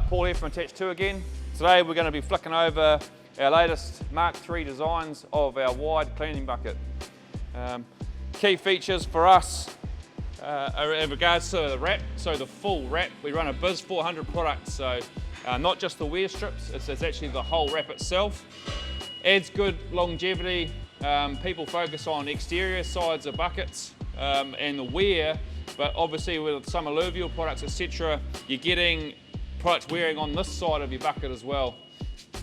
Paul here from Hitches again. Today we're going to be flicking over our latest Mk3 designs of our wide cleaning bucket. Key features for us are in regards to the wrap, so the full wrap. We run a Bis400 product, so not just the wear strips, it's actually the whole wrap itself. Adds good longevity. People focus on exterior sides of buckets and the wear, but obviously with some alluvial products, etc., you're getting products wearing on this side of your bucket as well.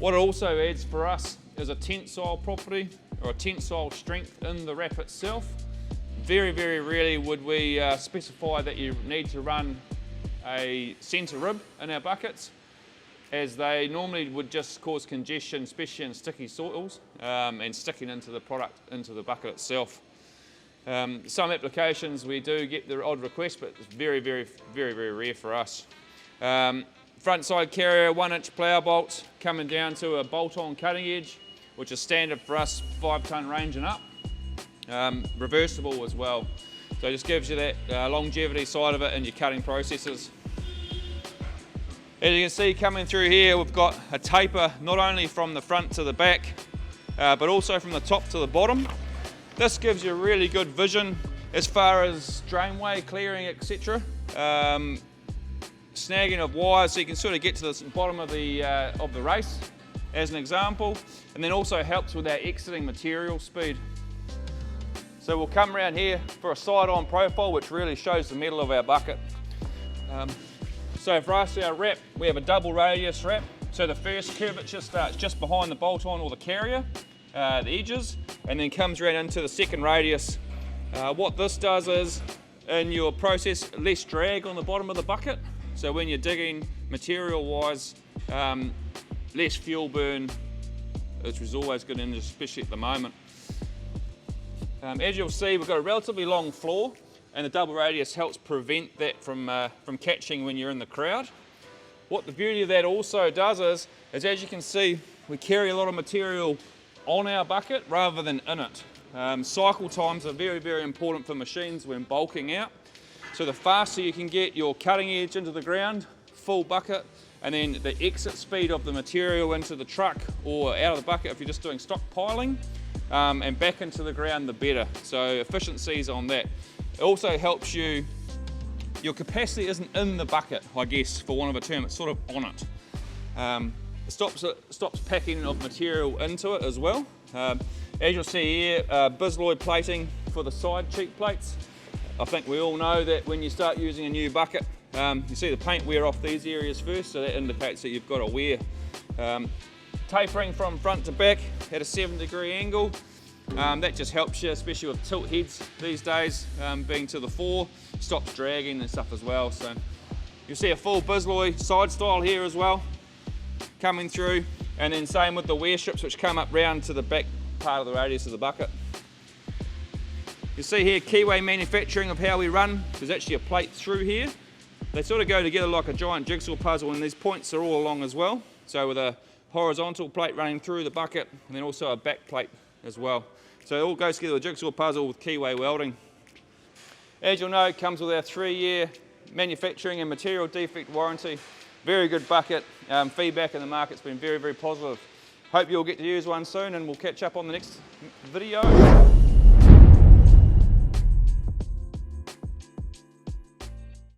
What it also adds for us is a tensile property or a tensile strength in the wrap itself. Very, very rarely would we specify that you need to run a centre rib in our buckets, as they normally would just cause congestion, especially in sticky soils, and sticking into the product, into the bucket itself. Some applications we do get the odd request, but it's very, very, very, very rare for us. Front side carrier, 1-inch plough bolts coming down to a bolt-on cutting edge, which is standard for us, 5-ton range and up. Reversible as well. So it just gives you that longevity side of it in your cutting processes. As you can see coming through here, we've got a taper not only from the front to the back, but also from the top to the bottom. This gives you really good vision as far as drainway clearing, etc. Snagging of wires, so you can sort of get to the bottom of the race, as an example, and then also helps with our exiting material speed. So we'll come around here for a side-on profile, which really shows the metal of our bucket. So for us, our wrap, we have a double radius wrap. So the first curvature starts just behind the bolt-on or the carrier, the edges, and then comes around into the second radius. What this does is, in your process, less drag on the bottom of the bucket. So when you're digging material-wise, less fuel burn, which is always good, especially at the moment. As you'll see, we've got a relatively long floor, and the double radius helps prevent that from catching when you're in the crowd. What the beauty of that also does is as you can see, we carry a lot of material on our bucket rather than in it. Cycle times are very, very important for machines when bulking out. So the faster you can get your cutting edge into the ground, full bucket, and then the exit speed of the material into the truck or out of the bucket if you're just doing stockpiling, and back into the ground, the better. So efficiencies on that. It also helps you, your capacity isn't in the bucket, I guess, for want of a term, it's sort of on it. It stops packing of material into it as well. As you'll see here, bisloid plating for the side cheek plates. I think we all know that when you start using a new bucket, you see the paint wear off these areas first, so that indicates that you've got a wear. Tapering from front to back at a 7-degree angle. That just helps you, especially with tilt heads these days, being to the fore, stops dragging and stuff as well. So you'll see a full bisloid side style here as well, coming through, and then same with the wear strips which come up round to the back part of the radius of the bucket. You see here Keyway Manufacturing of how we run. There's actually a plate through here. They sort of go together like a giant jigsaw puzzle, and these points are all along as well. So with a horizontal plate running through the bucket, and then also a back plate as well. So it all goes together with a jigsaw puzzle with Keyway welding. As you'll know, it comes with our 3-year manufacturing and material defect warranty. Very good bucket. Feedback in the market's been very, very positive. Hope you'll get to use one soon, and we'll catch up on the next video.